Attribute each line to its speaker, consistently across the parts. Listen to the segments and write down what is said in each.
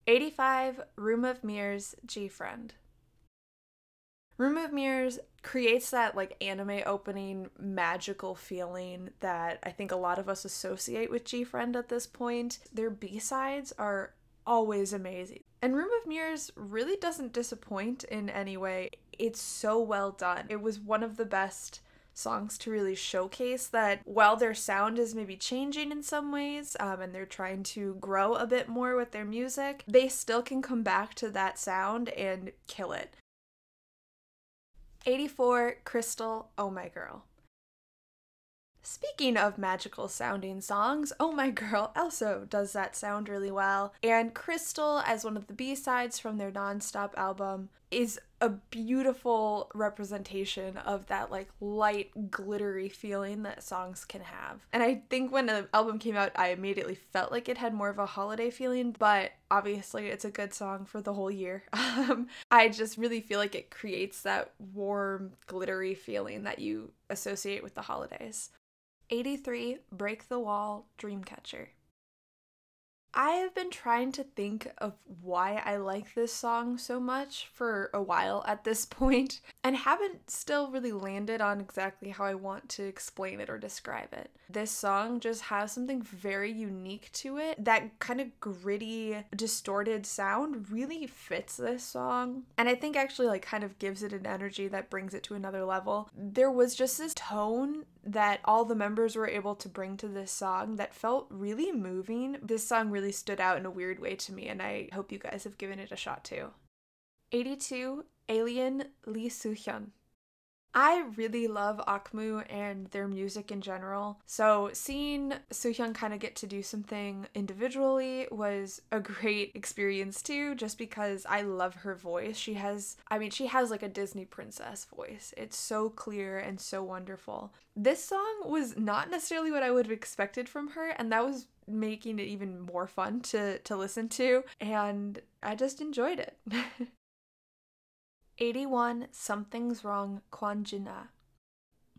Speaker 1: 85, Room of Mirrors, GFRIEND. Room of Mirrors creates that like anime opening magical feeling that I think a lot of us associate with GFRIEND at this point. Their B-sides are always amazing. And Room of Mirrors really doesn't disappoint in any way. It's so well done. It was one of the best songs to really showcase that while their sound is maybe changing in some ways, and they're trying to grow a bit more with their music, they still can come back to that sound and kill it. 84, Crystal, Oh My Girl. Speaking of magical sounding songs, Oh My Girl also does that sound really well. And Crystal, as one of the B-sides from their Non-Stop album, is a beautiful representation of that like light, glittery feeling that songs can have. And I think when the album came out, I immediately felt like it had more of a holiday feeling, but obviously it's a good song for the whole year. I just really feel like it creates that warm, glittery feeling that you associate with the holidays. 83, Break the Wall, Dreamcatcher. I have been trying to think of why I like this song so much for a while at this point, and haven't still really landed on exactly how I want to explain it or describe it. This song just has something very unique to it. That kind of gritty, distorted sound really fits this song, and I think actually like kind of gives it an energy that brings it to another level. There was just this tone that all the members were able to bring to this song that felt really moving. This song really stood out in a weird way to me, and I hope you guys have given it a shot too. 82, Alien, Lee Soo-hyun. I really love Akmu and their music in general, so seeing Soo-hyun kind of get to do something individually was a great experience too, just because I love her voice. She has like a Disney princess voice. It's so clear and so wonderful. This song was not necessarily what I would have expected from her, and that was making it even more fun to listen to, and I just enjoyed it. 81, Something's Wrong, Kwon Jin-ah.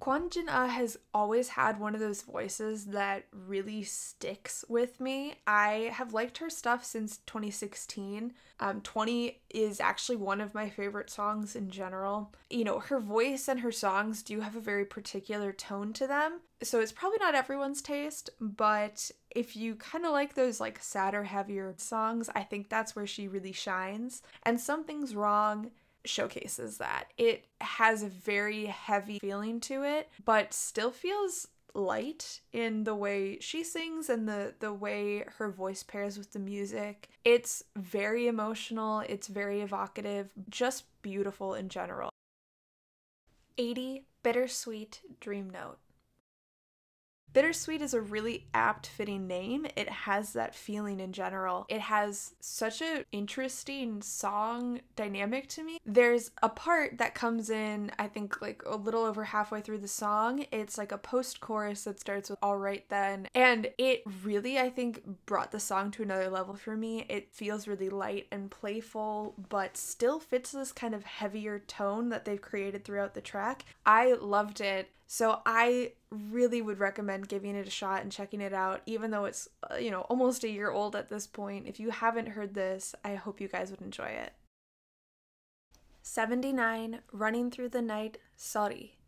Speaker 1: Kwon Jin-ah has always had one of those voices that really sticks with me. I have liked her stuff since 2016. 20 is actually one of my favorite songs in general. You know, her voice and her songs do have a very particular tone to them, so it's probably not everyone's taste, but if you kind of like those like sadder, heavier songs, I think that's where she really shines. And Something's Wrong showcases that. It has a very heavy feeling to it, but still feels light in the way she sings and the way her voice pairs with the music. It's very emotional, it's very evocative, just beautiful in general. 80, Bittersweet, Dream Note. Bittersweet is a really apt fitting name. It has that feeling in general. It has such an interesting song dynamic to me. There's a part that comes in, I think like a little over halfway through the song. It's like a post-chorus that starts with "All Right Then," and it really, I think, brought the song to another level for me. It feels really light and playful, but still fits this kind of heavier tone that they've created throughout the track. I loved it. So I really would recommend giving it a shot and checking it out, even though it's, almost a year old at this point. If you haven't heard this, I hope you guys would enjoy it. 79, Running Through the Night, Sorry.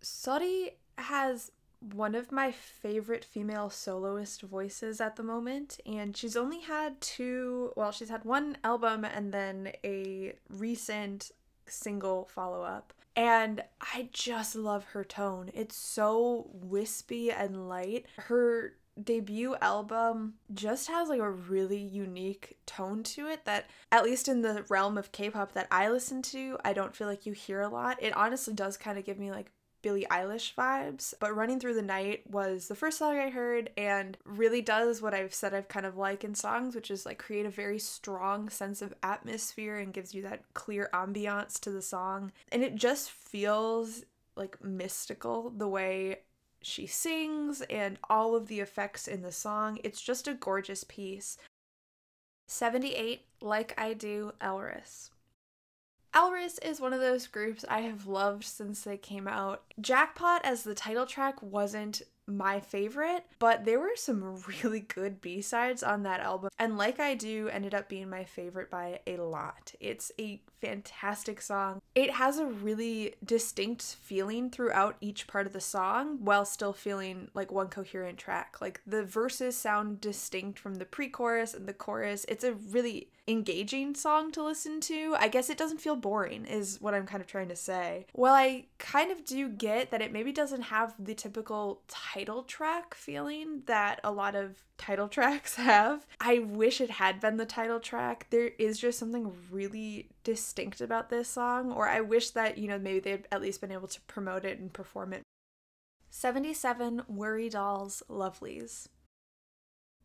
Speaker 1: Sorry has one of my favorite female soloist voices at the moment, and she's only had she's had one album and then a recent single follow-up. And I just love her tone. It's so wispy and light. Her debut album just has like a really unique tone to it that, at least in the realm of K-pop that I listen to, I don't feel like you hear a lot. It honestly does kind of give me like Billie Eilish vibes, but Running Through the Night was the first song I heard and really does what I've said I've kind of like in songs, which is like create a very strong sense of atmosphere and gives you that clear ambiance to the song. And it just feels like mystical the way she sings and all of the effects in the song. It's just a gorgeous piece. 78, Like I Do, Elris. Elris is one of those groups I have loved since they came out. Jackpot as the title track wasn't my favorite, but there were some really good B-sides on that album, and Like I Do ended up being my favorite by a lot. It's a fantastic song. It has a really distinct feeling throughout each part of the song while still feeling like one coherent track. Like the verses sound distinct from the pre-chorus and the chorus. It's a really engaging song to listen to. I guess it doesn't feel boring is what I'm kind of trying to say. Well, I kind of do get that it maybe doesn't have the typical title track feeling that a lot of title tracks have. I wish it had been the title track. There is just something really distinct about this song, or I wish that, you know, maybe they'd at least been able to promote it and perform it. 77, Worry Dolls, Lovelies.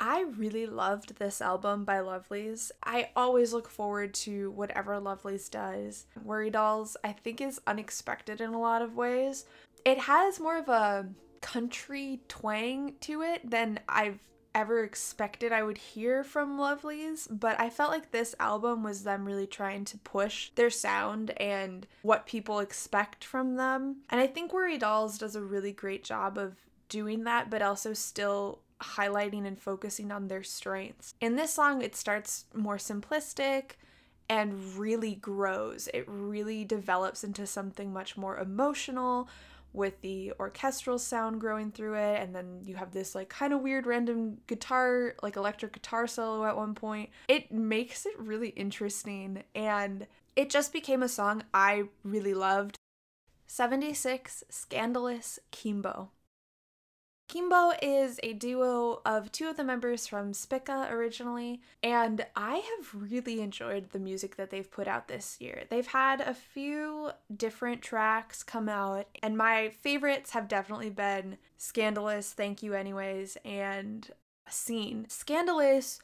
Speaker 1: I really loved this album by Lovelies. I always look forward to whatever Lovelies does. Worry Dolls, I think, is unexpected in a lot of ways. It has more of a country twang to it than I've ever expected I would hear from Lovelies, but I felt like this album was them really trying to push their sound and what people expect from them. And I think Worry Dolls does a really great job of doing that, but also still highlighting and focusing on their strengths. In this song, it starts more simplistic and really grows. It really develops into something much more emotional with the orchestral sound growing through it, and then you have this like kind of weird random guitar, like electric guitar solo at one point. It makes it really interesting, and it just became a song I really loved. 76, Scandalous Kimbo. Kimbo is a duo of two of the members from Spica originally, and I have really enjoyed the music that they've put out this year. They've had a few different tracks come out, and my favorites have definitely been Scandalous, Thank You Anyways, and Scene. Scandalous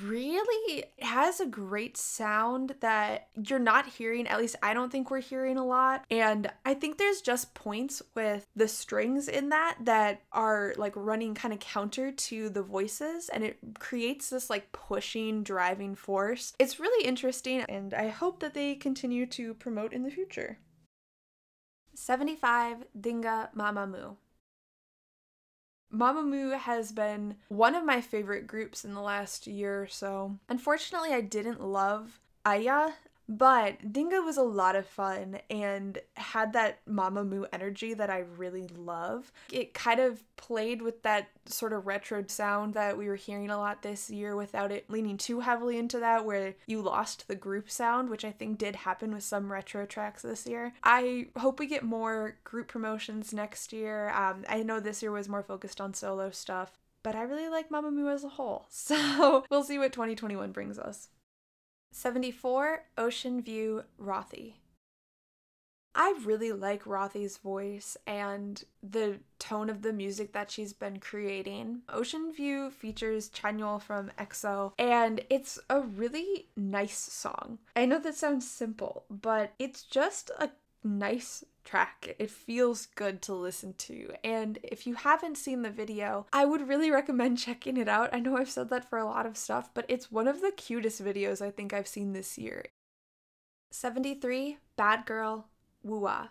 Speaker 1: really has a great sound that you're not hearing, at least I don't think we're hearing a lot, and I think there's just points with the strings in that are like running kind of counter to the voices, and it creates this like pushing, driving force. It's really interesting, and I hope that they continue to promote in the future. 75, Dinga Mamamoo. Mamamoo has been one of my favorite groups in the last year or so. Unfortunately, I didn't love Aya, but Dinga was a lot of fun and had that Mamamoo energy that I really love. It kind of played with that sort of retro sound that we were hearing a lot this year without it leaning too heavily into that, where you lost the group sound, which I think did happen with some retro tracks this year. I hope we get more group promotions next year. I know this year was more focused on solo stuff, but I really like Mamamoo as a whole, so we'll see what 2021 brings us. 74, Ocean View, Rothy. I really like Rothy's voice and the tone of the music that she's been creating. Ocean View features Chanyeol from EXO, and it's a really nice song. I know that sounds simple, but it's just a nice track. It feels good to listen to, and if you haven't seen the video, I would really recommend checking it out. I know I've said that for a lot of stuff, but it's one of the cutest videos I think I've seen this year. 73, Bad Girl, Wooa.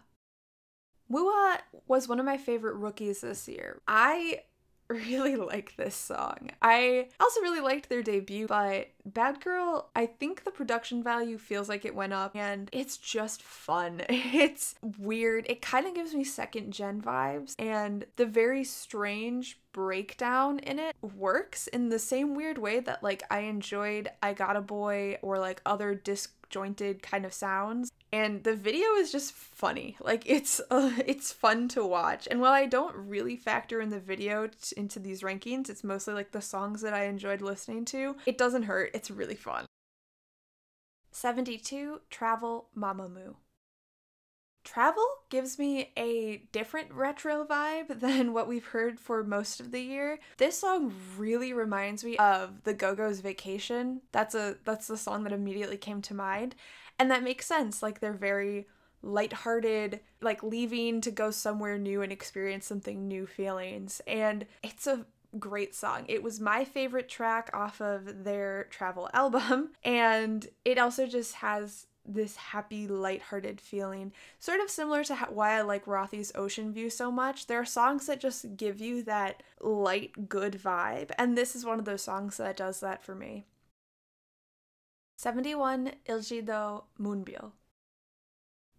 Speaker 1: Wooa was one of my favorite rookies this year. I really like this song. I also really liked their debut, but Bad Girl, I think the production value feels like it went up, and it's just fun. It's weird. It kind of gives me second gen vibes, and the very strange breakdown in it works in the same weird way that like I enjoyed I Got a Boy or like other disjointed kind of sounds. And the video is just funny. Like it's fun to watch. And while I don't really factor in the video into these rankings, it's mostly like the songs that I enjoyed listening to. It doesn't hurt. It's really fun. 72, Travel, Mamamoo. Travel gives me a different retro vibe than what we've heard for most of the year. This song really reminds me of the Go-Go's Vacation. That's the song that immediately came to mind. And that makes sense. Like they're very lighthearted, like leaving to go somewhere new and experience something new feelings. And it's a great song. It was my favorite track off of their Travel album. And it also just has this happy, lighthearted feeling. Sort of similar to why I like Rothy's Ocean View so much. There are songs that just give you that light, good vibe, and this is one of those songs that does that for me. 71, Ilchito, Moonbyul.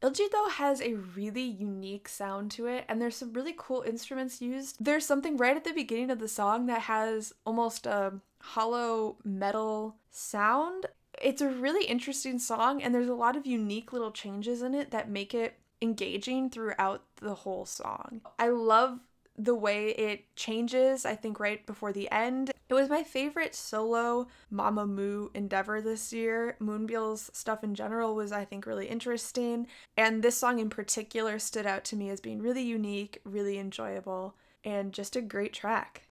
Speaker 1: Ilchito has a really unique sound to it, and there's some really cool instruments used. There's something right at the beginning of the song that has almost a hollow metal sound. It's a really interesting song, and there's a lot of unique little changes in it that make it engaging throughout the whole song. I love the way it changes, I think, right before the end. It was my favorite solo Mamamoo endeavor this year. Moonbyul's stuff in general was, I think, really interesting, and this song in particular stood out to me as being really unique, really enjoyable, and just a great track.